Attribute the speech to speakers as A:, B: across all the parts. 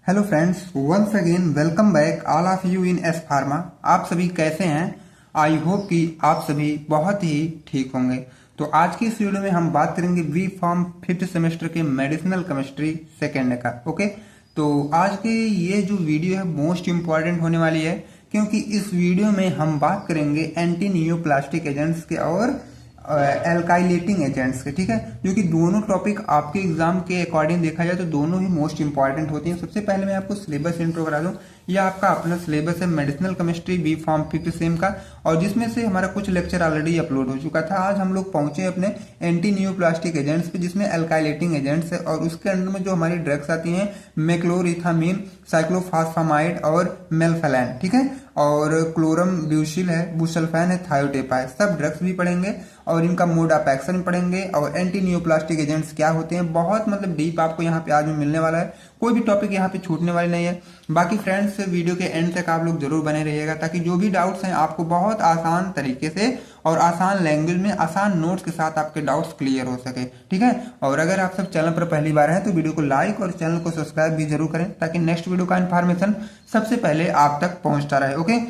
A: Hello friends, once again welcome back all of you in S pharma. आप सभी कैसे हैं? आई होप कि आप सभी बहुत ही ठीक होंगे। तो आज की इस वीडियो में हम बात करेंगे बी फार्म फिफ्थ सेमेस्टर के मेडिसिनल केमिस्ट्री सेकेंड का। ओके, तो आज की ये जो वीडियो है मोस्ट इम्पॉर्टेंट होने वाली है, क्योंकि इस वीडियो में हम बात करेंगे एंटी नियोप्लास्टिक एजेंट्स के और एल्काइलेटिंग एजेंट्स के। ठीक है, जो कि दोनों टॉपिक आपके एग्जाम के अकॉर्डिंग देखा जाए तो दोनों ही मोस्ट इंपॉर्टेंट होती हैं। सबसे पहले मैं आपको सिलेबस इंट्रो करा दूं। यह आपका अपना सिलेबस है medicinal chemistry B pharm fifth sem का, और जिसमें से हमारा कुछ लेक्चर ऑलरेडी अपलोड हो चुका था। आज हम लोग पहुंचे अपने एंटी नियोप्लास्टिक एजेंट्स पे, जिसमें एल्काइलेटिंग एजेंट्स है, और उसके अंदर में जो हमारी ड्रग्स आती हैं मेक्लोरिथामीन, साइक्लोफॉस्फामाइड और मेल्फेलाइन। ठीक है, और क्लोरम ब्यूसिल है, बुसल्फैन है, थायोटेपा है, सब ड्रग्स भी पढ़ेंगे और इनका मोड ऑफ एक्शन पढ़ेंगे। और एंटी नियोप्लास्टिक एजेंट्स क्या होते हैं, बहुत मतलब डीप आपको यहाँ पे आज में मिलने वाला है। कोई भी टॉपिक यहाँ पे छूटने वाली नहीं है। बाकी फ्रेंड्स, वीडियो के एंड तक आप लोग जरूर बने रहिएगा, ताकि जो भी डाउट्स हैं आपको बहुत आसान तरीके से और आसान लैंग्वेज में आसान नोट्स के साथ आपके डाउट्स क्लियर हो सके। ठीक है, और अगर आप सब चैनल पर पहली बार हैं तो वीडियो को लाइक और चैनल को सब्सक्राइब भी जरूर करें, ताकि नेक्स्ट वीडियो का इन्फॉर्मेशन सबसे पहले आप तक पहुंचता रहे। ओके,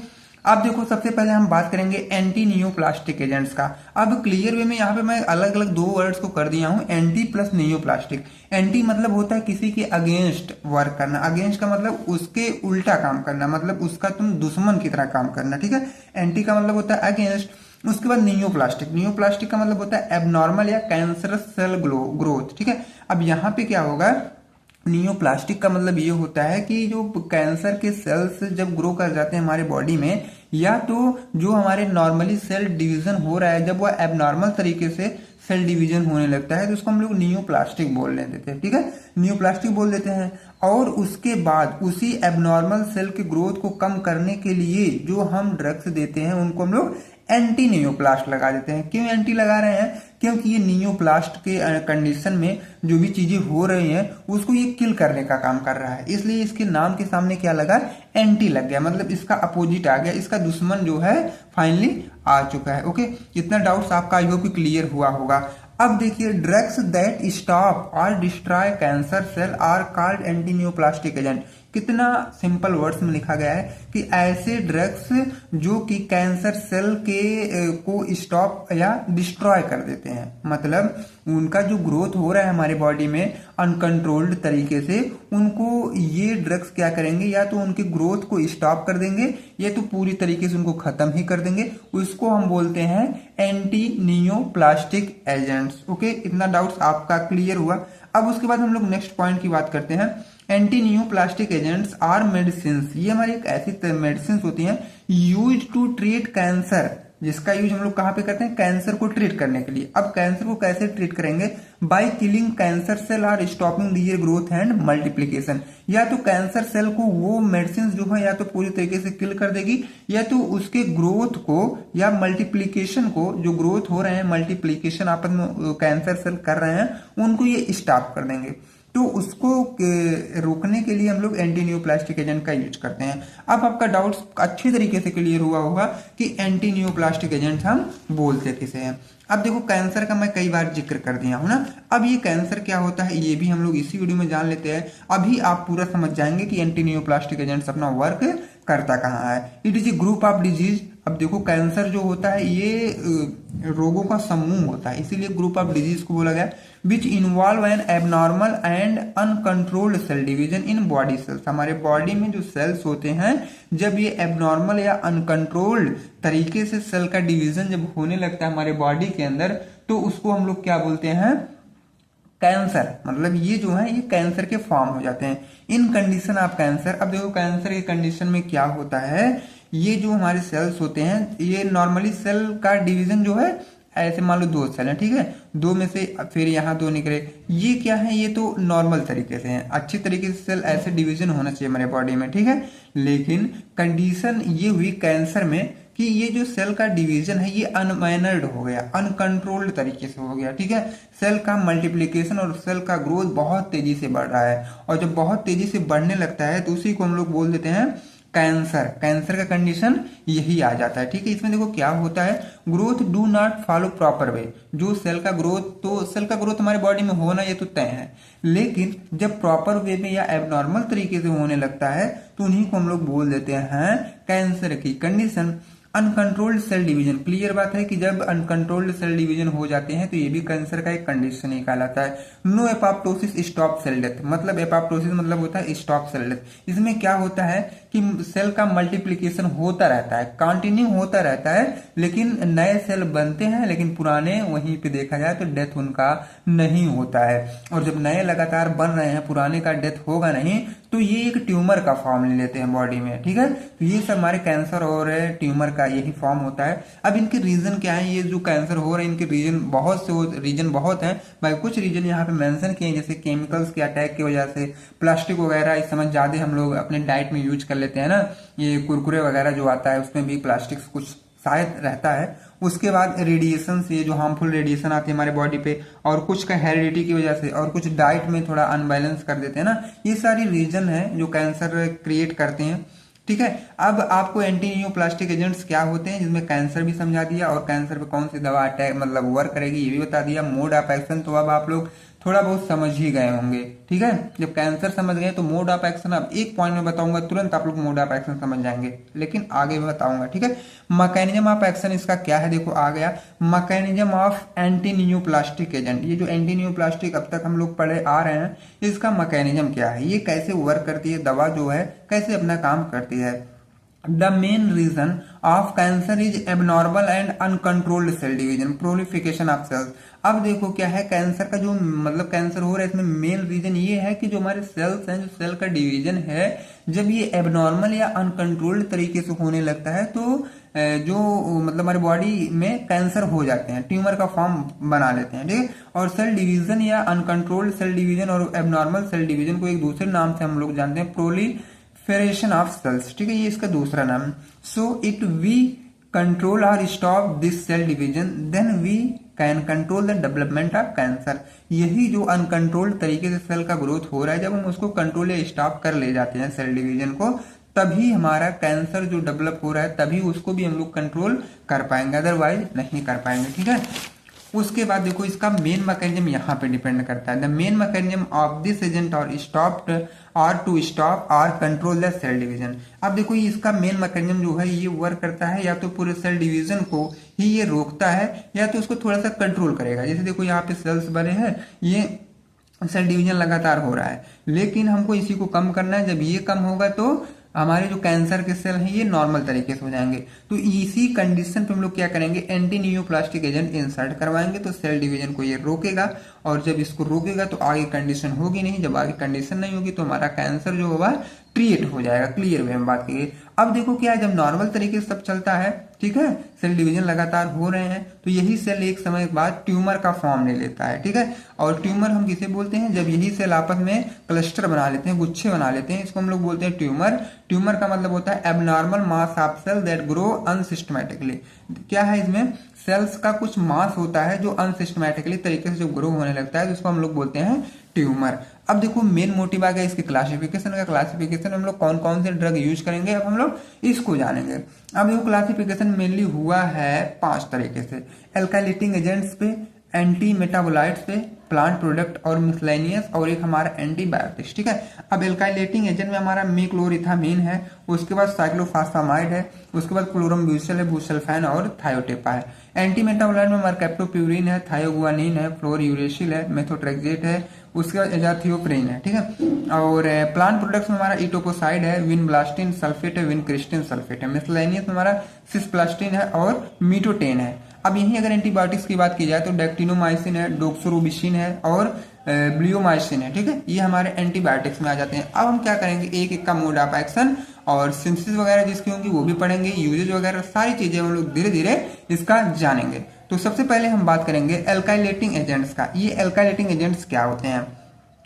A: अब देखो, सबसे पहले हम बात करेंगे एंटी नियोप्लास्टिक एजेंट्स का। अब क्लियर वे में यहाँ पे मैं अलग अलग दो वर्ड्स को कर दिया हूँ, एंटी प्लस नियोप्लास्टिक। एंटी मतलब होता है किसी के अगेंस्ट वर्क करना, अगेंस्ट का मतलब उसके उल्टा काम करना, मतलब उसका तुम दुश्मन की तरह काम करना। ठीक है, एंटी का मतलब होता है अगेंस्ट। उसके बाद नियोप्लास्टिक, नियोप्लास्टिक का मतलब होता है एबनॉर्मल या कैंसरस सेल ग्रोथ। ठीक है, अब यहाँ पे क्या होगा, नियोप्लास्टिक का मतलब ये होता है कि जो कैंसर के सेल्स जब ग्रो कर जाते हैं हमारे बॉडी में, या तो जो हमारे नॉर्मली सेल डिवीजन हो रहा है, जब वह एबनॉर्मल तरीके से सेल डिवीजन होने लगता है तो उसको हम लोग नियोप्लास्टिक बोल देते हैं। ठीक है, नियोप्लास्टिक बोल देते हैं। और उसके बाद उसी एबनॉर्मल सेल के ग्रोथ को कम करने के लिए जो हम ड्रग्स देते हैं उनको हम लोग एंटी नियोप्लास्ट लगा देते हैं। क्यों एंटी लगा रहे हैं? क्योंकि ये नियोप्लास्ट के कंडीशन में जो भी चीजें हो रही हैं उसको ये किल करने का काम कर रहा है, इसलिए इसके नाम के सामने क्या लगा, एंटी लग गया। मतलब इसका अपोजिट आ गया, इसका दुश्मन जो है फाइनली आ चुका है। ओके, इतना डाउट्स आपका आई होप क्लियर हुआ होगा। अब देखिए, ड्रग्स दैट स्टॉप और destroy cancer cell are called anti neoplastic agent. कितना सिंपल वर्ड्स में लिखा गया है कि ऐसे ड्रग्स जो कि कैंसर सेल के को स्टॉप या डिस्ट्रॉय कर देते हैं, मतलब उनका जो ग्रोथ हो रहा है हमारे बॉडी में अनकंट्रोल्ड तरीके से, उनको ये ड्रग्स क्या करेंगे, या तो उनके ग्रोथ को स्टॉप कर देंगे या तो पूरी तरीके से उनको खत्म ही कर देंगे। उसको हम बोलते हैं एंटी नियोप्लास्टिक एजेंट्स। ओके, इतना डाउट्स आपका क्लियर हुआ। अब उसके बाद हम लोग नेक्स्ट पॉइंट की बात करते हैं। Anti neoplastic agents are medicine, ये हमारी एक ऐसी मेडिसिन होती हैं यूज टू ट्रीट कैंसर, जिसका यूज हम लोग कहाँ पे करते हैं, कैंसर को ट्रीट करने के लिए। अब कैंसर को कैसे ट्रीट करेंगे, बाय किलिंग कैंसर सेल और stopping their growth and multiplication. या तो कैंसर सेल को वो मेडिसिन जो है या तो पूरी तरीके से किल कर देगी, या तो उसके ग्रोथ को या मल्टीप्लीकेशन को, जो ग्रोथ हो रहे हैं मल्टीप्लीकेशन आपस में कैंसर सेल कर रहे हैं, उनको ये स्टॉप कर देंगे। तो उसको रोकने के लिए हम लोग एंटी नियोप्लास्टिक एजेंट का यूज करते हैं। अब आपका डाउट्स अच्छी तरीके से क्लियर हुआ होगा कि एंटी नियोप्लास्टिक एजेंट हम बोलते किसे हैं। अब देखो, कैंसर का मैं कई बार जिक्र कर दिया हूं ना। अब ये कैंसर क्या होता है ये भी हम लोग इसी वीडियो में जान लेते हैं। अभी आप पूरा समझ जाएंगे कि एंटी नियोप्लास्टिक एजेंट्स अपना वर्क करता कहाँ है। It is a group of disease. अब देखो, कैंसर जो होता है ये रोगों का समूह होता है, इसीलिए ग्रुप ऑफ डिजीज को बोला गया, which involve an abnormal and uncontrolled cell division in body cells. हमारे बॉडी में जो सेल्स होते हैं, जब ये एबनॉर्मल या अनकंट्रोल्ड तरीके से सेल का डिवीजन जब होने लगता है हमारे बॉडी के अंदर, तो उसको हम लोग क्या बोलते हैं, कैंसर। मतलब ये जो है ये कैंसर के फॉर्म हो जाते हैं इन कंडीशन ऑफ कैंसर। अब देखो, कैंसर के कंडीशन में क्या होता है, ये जो हमारे सेल्स होते हैं, ये नॉर्मली सेल का डिवीजन जो है, ऐसे मान लो दो सेल है, ठीक है, दो में से फिर यहाँ दो निकले, ये क्या है, ये तो नॉर्मल तरीके से है, अच्छी तरीके से सेल ऐसे डिवीजन होना चाहिए हमारे बॉडी में। ठीक है, लेकिन कंडीशन ये हुई कैंसर में कि ये जो सेल का डिवीजन है ये अनमैनर्ड हो गया, अनकंट्रोल्ड तरीके से हो गया। ठीक है, सेल का मल्टीप्लीकेशन और सेल का ग्रोथ बहुत तेजी से बढ़ रहा है, और जब बहुत तेजी से बढ़ने लगता है तो उसी को हम लोग बोल देते हैं कैंसर, कैंसर का कंडीशन यही आ जाता है। ठीक है, इसमें देखो क्या होता है, growth do not follow proper way. जो सेल का ग्रोथ, तो सेल का ग्रोथ हमारे बॉडी में होना ये तो तय है, लेकिन जब प्रॉपर वे में या एबनॉर्मल तरीके से होने लगता है तो उन्हीं को हम लोग बोल देते हैं कैंसर की condition. Uncontrolled cell division, clear बात है कि जब अनकंट्रोल्ड सेल डिवीजन हो जाते हैं तो ये भी कैंसर का एक कंडीशन ही कहलाता है। No apoptosis stop cell death, मतलब एपोप्टोसिस मतलब होता है स्टॉप सेल डेथ। इसमें क्या होता है कि सेल का मल्टीप्लिकेशन होता रहता है, कंटिन्यू होता रहता है, लेकिन नए सेल बनते हैं, लेकिन पुराने वहीं पे देखा जाए तो डेथ उनका नहीं होता है। और जब नए लगातार बन रहे हैं, पुराने का डेथ होगा नहीं, तो ये एक ट्यूमर का फॉर्म ले लेते हैं बॉडी में। ठीक है, तो ये सब हमारे कैंसर और ट्यूमर का यही फॉर्म होता है। अब इनके रीजन क्या है, ये जो कैंसर हो रहे हैं इनके रीजन बहुत हैं भाई। कुछ रीजन यहाँ पे मेंशन किए हैं, जैसे केमिकल्स के अटैक की वजह से, प्लास्टिक वगैरह इस समय ज्यादा हम लोग अपने डाइट में यूज कर लेते हैं ना, ये कुरकुरे वगैरह जो आता है उसमें भी प्लास्टिक कुछ शायद रहता है। उसके बाद रेडिएशन से, जो हार्मफुल रेडिएशन आती है हमारे बॉडी पे, और कुछ का हेरिडिटी की वजह से, और कुछ डाइट में थोड़ा अनबैलेंस कर देते हैं ना, ये सारी रीजन है जो कैंसर क्रिएट करते हैं। ठीक है, अब आपको एंटी न्यूप्लास्टिक एजेंट्स क्या होते हैं, जिसमें कैंसर भी समझा दिया और कैंसर पे कौन सी दवा अटैक मतलब वर्क करेगी ये भी बता दिया। मोड ऑफ एक्शन तो अब आप लोग थोड़ा बहुत समझ ही गए होंगे। ठीक है, जब कैंसर समझ गए तो मोड ऑफ एक्शन अब एक पॉइंट में बताऊंगा, तुरंत आप लोग मोड ऑफ एक्शन समझ जाएंगे, लेकिन आगे भी बताऊंगा। ठीक है, मैकेनिज्म ऑफ एक्शन इसका क्या है, देखो आ गया mechanism of anti neoplastic agent. ये जो एंटी न्यूप्लास्टिक अब तक हम लोग पढ़े आ रहे हैं, इसका मैकेनिज्म क्या है, ये कैसे वर्क करती है, दवा जो है कैसे अपना काम करती है। The main reason of cancer is abnormal and uncontrolled cell division, proliferation of cells। अब देखो क्या है, कैंसर का जो मतलब कैंसर हो रहा है इसमें मेन रीजन ये है कि जो हमारे सेल्स हैं, जो सेल का डिवीजन है, जब ये एबनॉर्मल या अनकंट्रोल्ड तरीके से होने लगता है तो जो मतलब हमारे बॉडी में कैंसर हो जाते हैं, ट्यूमर का फॉर्म बना लेते हैं। ठीक है, और सेल डिवीजन या अनकंट्रोल्ड सेल डिवीजन और एबनॉर्मल सेल डिवीजन को एक दूसरे नाम से हम लोग जानते हैं, प्रोलिफेरेशन ऑफ सेल्स। ठीक है, ये इसका दूसरा नाम। सो इट वी कंट्रोल और stop this cell division then we can control the development of cancer. यही जो अनकंट्रोल्ड तरीके से सेल का ग्रोथ हो रहा है, जब हम उसको कंट्रोल या स्टॉप कर ले जाते हैं सेल डिवीजन को, तभी हमारा कैंसर जो डेवलप हो रहा है तभी उसको भी हम लोग कंट्रोल कर पाएंगे, अदरवाइज नहीं कर पाएंगे। ठीक है, उसके बाद देखो इसका मेन मैकेनिज्म यहाँ पे डिपेंड करता है। The main mechanism of this agent और स्टॉप्ड और टू स्टॉप और कंट्रोल द सेल डिवीजन। अब देखो ये इसका मेन मैकेनिज्म जो है ये वर्क करता है, या तो पूरे सेल डिवीजन को ही ये रोकता है, या तो उसको थोड़ा सा कंट्रोल करेगा। जैसे देखो यहाँ पे सेल्स बने हैं, ये सेल डिवीजन लगातार हो रहा है, लेकिन हमको इसी को कम करना है। जब ये कम होगा तो हमारे जो कैंसर के सेल हैं ये नॉर्मल तरीके से हो जाएंगे। तो इसी कंडीशन पे हम लोग क्या करेंगे, एंटी न्यूप्लास्टिक एजेंट इंसर्ट करवाएंगे, तो सेल डिवीजन को ये रोकेगा, और जब इसको रोकेगा तो आगे कंडीशन होगी नहीं। जब आगे कंडीशन नहीं होगी तो हमारा कैंसर जो होगा क्रिएट हो जाएगा। क्लियर वे में बात की। अब देखो क्या है, जब नॉर्मल तरीके से सब चलता है, ठीक है, सेल डिवीजन लगातार हो रहे हैं, तो यही सेल एक समय के बाद ट्यूमर का फॉर्म ले लेता है। ठीक है, और ट्यूमर हम किसे बोलते हैं, जब यही सेल आपस में क्लस्टर बना लेते हैं, गुच्छे बना लेते हैं, इसको हम लोग बोलते हैं ट्यूमर। ट्यूमर का मतलब होता है abnormal mass of cell that grow unsystematically. क्या है, इसमें सेल्स का कुछ मास होता है जो अनसिस्टमैटिकली तरीके से जो ग्रो होने लगता है, तो उसको हम लोग बोलते हैं ट्यूमर। अब देखो मेन मोटिव आ गया इसके क्लासिफिकेशन का। क्लासिफिकेशन हम लोग कौन कौन से ड्रग यूज करेंगे, अब हम लोग इसको जानेंगे। अब ये क्लासिफिकेशन मेनली हुआ है 5 तरीके से, एल्काइलेटिंग एजेंट्स पे, एंटी मेटाबोलाइट्स पे, प्लांट प्रोडक्ट और मिसलेनियस, और एक हमारा एंटीबायोटिक्स। ठीक है, अब एल्काइलेटिंग एजेंट में हमारा मिक्लोरिथामीन है, उसके बाद साइक्लोफॉस्फामाइड है, उसके बाद क्लोरमब्यूसिल है, बुसल्फैन और थायोटेपा है। एंटी मेटाबोलाइट में मर्केप्टोप्यूरिन है, थायोगुआनिन है, फ्लोरयूरेसिल है, मेथोट्रेक्सेट है, उसके बाद एजाथियोप्रिन है। ठीक है, और प्लांट प्रोडक्ट्स में हमारा इटोपोसाइड है, विनब्लास्टिन सल्फेट है, विनक्रिस्टिन सल्फेट है। मिसलेनियस में हमारा सिस्प्लास्टिन है और मीटोटेन है। अब यहीं अगर एंटीबायोटिक्स की बात की जाए तो डेक्टिनोमाइसिन है, डोक्सोरोबिसिन है और ब्लियोमाइसिन है। ठीक है, ये हमारे एंटीबायोटिक्स में आ जाते हैं। अब हम क्या करेंगे, एक एक का मोड ऑफ एक्शन और सिंथेसिस वगैरह जिसकी होंगी वो भी पढ़ेंगे, यूजेज वगैरह सारी चीजें हम लोग धीरे धीरे इसका जानेंगे। तो सबसे पहले हम बात करेंगे एल्काइलेटिंग एजेंट्स का। ये एल्काइलेटिंग एजेंट्स क्या होते हैं,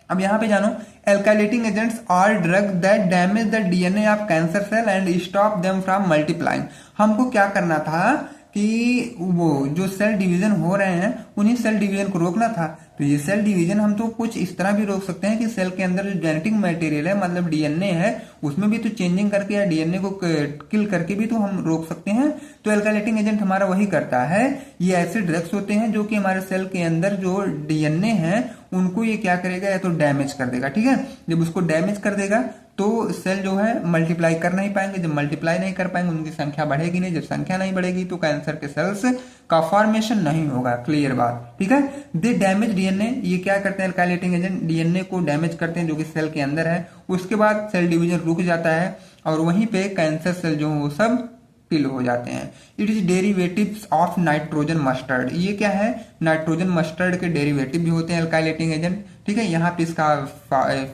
A: अब यहाँ पे जानो, alkylating agents are drug that damage the DNA of cancer cell and stop them from multiplying. हमको क्या करना था कि वो जो सेल डिवीजन हो रहे हैं उन्हीं सेल डिवीजन को रोकना था, तो ये सेल डिवीजन हम तो कुछ इस तरह भी रोक सकते हैं कि सेल के अंदर जो जेनेटिक मटेरियल है मतलब डीएनए है उसमें भी तो चेंजिंग करके या डीएनए को किल करके भी तो हम रोक सकते हैं। तो एल्काइलेटिंग एजेंट हमारा वही करता है। ये ऐसे ड्रग्स होते हैं जो कि हमारे सेल के अंदर जो डीएनए है उनको ये क्या करेगा, या तो डैमेज कर देगा। ठीक है, जब उसको डैमेज कर देगा तो सेल जो है मल्टीप्लाई कर नहीं पाएंगे। जब मल्टीप्लाई नहीं कर पाएंगे उनकी संख्या बढ़ेगी नहीं। जब संख्या नहीं बढ़ेगी तो कैंसर के सेल्स का फॉर्मेशन नहीं होगा। क्लियर बात। ठीक है, दे डैमेज डीएनए, ये क्या करते हैं एल्काइलेटिंग एजेंट, डीएनए को डैमेज करते हैं जो कि सेल के अंदर है। उसके बाद सेल डिवीजन रुक जाता है और वहीं पे कैंसर सेल जो है वो सब किल हो जाते हैं। It is derivatives of nitrogen mustard. ये क्या है, नाइट्रोजन मस्टर्ड के डेरिवेटिव भी होते हैं एल्काइलेटिंग एजेंट। ठीक है, यहाँ पे इसका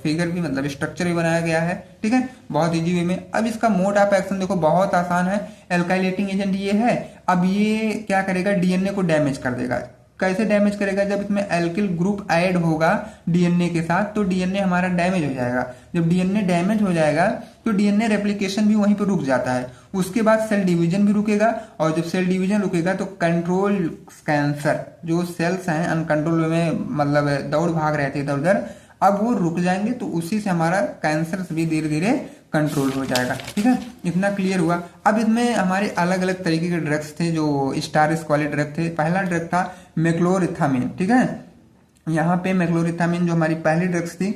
A: फिगर भी मतलब स्ट्रक्चर भी बनाया गया है। ठीक है, बहुत इजी वे में। अब इसका मोड ऑफ एक्शन देखो बहुत आसान है। एल्काइलेटिंग एजेंट ये है, अब ये क्या करेगा, डीएनए को डैमेज कर देगा। कैसे डैमेज करेगा, जब इसमें एल्किल ग्रुप ऐड होगा डीएनए के साथ तो डीएनए हमारा डैमेज हो जाएगा। जब डीएनए डैमेज हो जाएगा तो डीएनए रेप्लिकेशन भी वहीं पर रुक जाता है। उसके बाद सेल डिवीजन भी रुकेगा और जब सेल डिवीजन रुकेगा तो कंट्रोल कैंसर जो सेल्स हैं अनकंट्रोल में मतलब दौड़ भाग रहे थे इधर उधर, अब वो रुक जाएंगे। तो उसी से हमारा कैंसर भी धीरे धीरे कंट्रोल हो जाएगा। ठीक है, इतना क्लियर हुआ। अब इसमें हमारे अलग अलग तरीके के ड्रग्स थे जो स्टार वाले ड्रग थे। पहला ड्रग था मैक्लोरिथामिन। ठीक है, यहाँ पे मैक्लोरिथामिन जो हमारी पहली ड्रग्स थी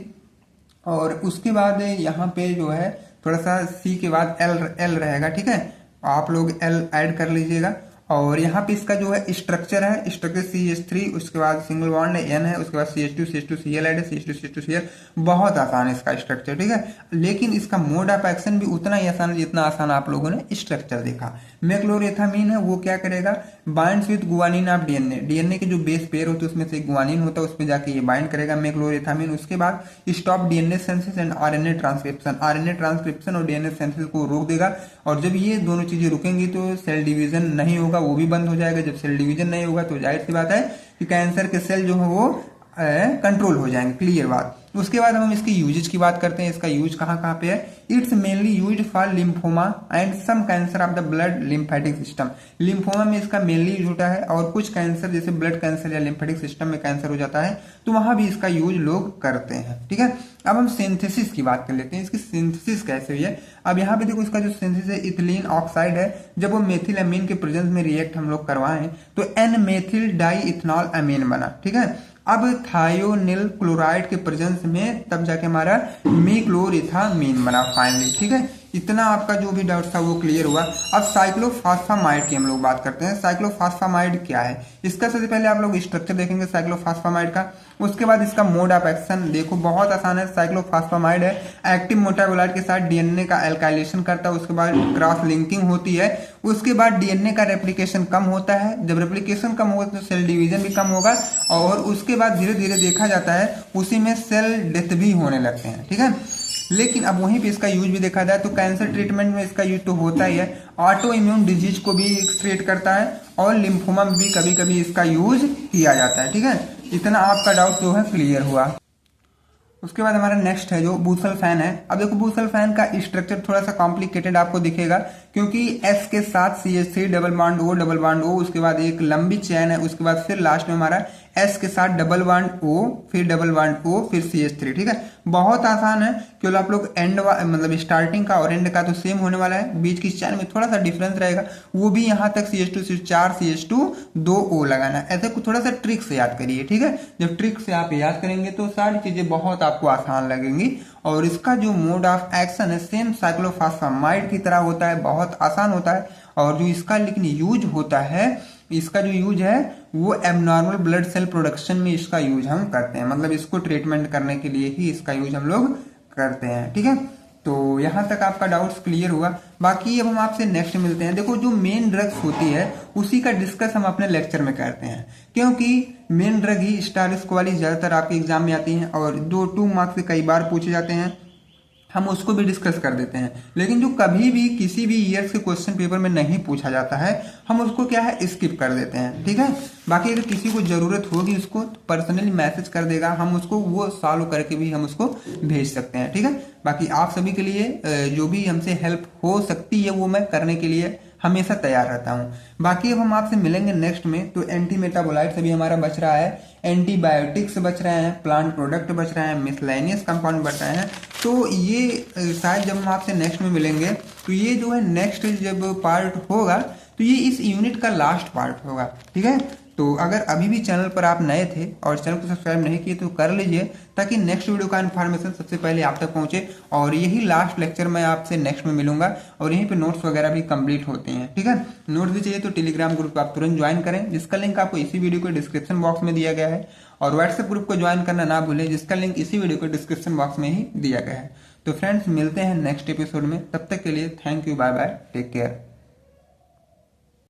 A: और उसके बाद यहाँ पे जो है थोड़ा सा सी के बाद एल रहेगा। ठीक है, आप लोग एल ऐड कर लीजिएगा। और यहाँ पे इसका जो है स्ट्रक्चर है, स्ट्रक्चर CH3, उसके बाद सिंगल बॉन्ड N है, उसके बाद CH2 Cl ऐड है, CH2 Cl। बहुत आसान है इसका स्ट्रक्चर। ठीक है, लेकिन इसका मोड ऑफ एक्शन भी उतना ही आसान है जितना आसान आप लोगों ने स्ट्रक्चर देखा। मैक्लोरेथामिन है वो क्या करेगा, binds with guanine of DNA. DNA के जो बेस पेयर होते हैं उसमें से गुआनिन होता है, उसमें जाके ये बाइंड करेगा मैक्लोरेथामिन। उसके बाद stop DNA synthesis and RNA transcription. RNA transcription और डीएनए सिंथेसिस को रोक देगा और जब ये दोनों चीजें रुकेंगी तो सेल डिवीजन नहीं होगा, वो भी बंद हो जाएगा। जब सेल डिवीजन नहीं होगा तो जाहिर सी बात है कि कैंसर के सेल जो है वो कंट्रोल हो जाएंगे। क्लियर बात। उसके बाद हम इसकी यूजेज की बात करते हैं। इसका यूज कहाँ कहाँ पे है, it's mainly used for lymphoma and some cancer of the blood lymphatic system. Lymphoma में इसका मेनली यूज होता है और कुछ कैंसर जैसे ब्लड कैंसर या लिम्फेटिक सिस्टम में कैंसर हो जाता है तो वहां भी इसका यूज लोग करते हैं। ठीक है, अब हम सिंथेसिस की बात कर लेते हैं। इसकी सिंथेसिस कैसे हुई है, अब यहाँ पे देखो इसका जो सिंथेसिस है इथिलीन ऑक्साइड है। जब वो मेथिल अमीन के प्रेजेंस में रिएक्ट हम लोग करवाएं तो एन मेथिल डाई इथेनॉल अमीन बना। ठीक है, अब थायोनिल क्लोराइड के प्रेजेंस में तब जाके हमारा मिक्लोरिथामीन बना फाइनली। ठीक है, इतना आपका जो भी डाउट था वो क्लियर हुआ। अब साइक्लोफॉस्फामाइड की हम लोग बात करते हैं। साइक्लोफॉस्फामाइड क्या है, इसका सबसे पहले आप लोग स्ट्रक्चर देखेंगे साइक्लोफॉस्फामाइड का। उसके बाद इसका मोड ऑफ एक्शन देखो बहुत आसान है। साइक्लोफॉस्फामाइड है एक्टिव मेटाबोलाइट के साथ डीएनए का एल्काइलेशन करता है, उसके बाद क्रॉस लिंकिंग होती है, उसके बाद डीएनए का रेप्लिकेशन कम होता है। जब रेप्लिकेशन कम होगा तो सेल डिवीजन भी कम होगा और उसके बाद धीरे धीरे देखा जाता है उसी में सेल डेथ भी होने लगते हैं। ठीक है, लेकिन अब वहीं पे इसका यूज भी देखा जाए तो कैंसर ट्रीटमेंट में इसका यूज तो होता ही है। ऑटो इम्यून डिजीज को भी ट्रीट करता है और लिम्फोमा में भी कभी कभी इसका यूज किया जाता है। ठीक है, इतना आपका डाउट जो है क्लियर हुआ। उसके बाद हमारा नेक्स्ट है जो बुसल्फैन है। अब देखो बुसल्फैन का स्ट्रक्चर थोड़ा सा कॉम्प्लिकेटेड आपको दिखेगा क्योंकि S के साथ CH3 डबल बॉन्ड O, उसके बाद एक लंबी चेन है, उसके बाद फिर लास्ट में हमारा S के साथ डबल बॉन्ड O, फिर डबल बॉन्ड O, फिर CH3। ठीक है, बहुत आसान है केवल आप लोग एंड मतलब स्टार्टिंग का और एंड का तो सेम होने वाला है, बीच की चेन में थोड़ा सा डिफरेंस रहेगा, वो भी यहाँ तक CH2 सिर्फ 4 CH2 2 O लगाना है। ऐसे थोड़ा सा ट्रिक से याद करिए। ठीक है, जब ट्रिक से आप याद करेंगे तो सारी चीजें बहुत आपको आसान लगेंगी। और इसका जो मोड ऑफ एक्शन है सेम साइक्लोफॉस्फामाइड की तरह होता है, बहुत आसान होता है। और जो इसका लेकिन यूज होता है, इसका जो यूज है वो एबनॉर्मल ब्लड सेल प्रोडक्शन में इसका यूज हम करते हैं, मतलब इसको ट्रीटमेंट करने के लिए ही इसका यूज हम लोग करते हैं। ठीक है, तो यहां तक आपका डाउट्स क्लियर हुआ। बाकी अब हम आपसे नेक्स्ट मिलते हैं। देखो जो मेन ड्रग्स होती है उसी का डिस्कस हम अपने लेक्चर में करते हैं क्योंकि मेन ड्रग ही स्टार वाली ज्यादातर आपके एग्जाम में आती हैं और 2 मार्क्स से कई बार पूछे जाते हैं, हम उसको भी डिस्कस कर देते हैं। लेकिन जो कभी भी किसी भी ईयर के क्वेश्चन पेपर में नहीं पूछा जाता है हम उसको क्या है स्किप कर देते हैं। ठीक है, बाकी अगर किसी को जरूरत होगी उसको पर्सनली मैसेज कर देगा, हम उसको वो सॉल्व करके भी हम उसको भेज सकते हैं। ठीक है, बाकी आप सभी के लिए जो भी हमसे हेल्प हो सकती है वो मैं करने के लिए हमेशा तैयार रहता हूँ। बाकी अब हम आपसे मिलेंगे नेक्स्ट में। तो एंटी मेटाबोलाइट्स अभी हमारा बच रहा है, एंटीबायोटिक्स बच रहे हैं, प्लांट प्रोडक्ट बच रहे हैं, मिसलेनियस कंपाउंड बच रहे हैं। तो ये शायद जब हम आपसे नेक्स्ट में मिलेंगे तो ये जो है नेक्स्ट जब पार्ट होगा तो ये इस यूनिट का लास्ट पार्ट होगा। ठीक है, तो अगर अभी भी चैनल पर आप नए थे और चैनल को सब्सक्राइब नहीं किए तो कर लीजिए, ताकि नेक्स्ट वीडियो का इन्फॉर्मेशन सबसे पहले आप तक पहुंचे। और यही लास्ट लेक्चर मैं आपसे नेक्स्ट में मिलूंगा और यहीं पे नोट्स वगैरह भी कंप्लीट होते हैं। ठीक है, नोट्स भी चाहिए तो टेलीग्राम ग्रुप आप तुरंत ज्वाइन करें, जिसका लिंक आपको इसी वीडियो के डिस्क्रिप्शन बॉक्स में दिया गया है। और व्हाट्सएप ग्रुप को ज्वाइन करना ना भूलें, जिसका लिंक इसी वीडियो के डिस्क्रिप्शन बॉक्स में ही दिया गया है। तो फ्रेंड्स, मिलते हैं नेक्स्ट एपिसोड में, तब तक के लिए thank you, bye bye, take care.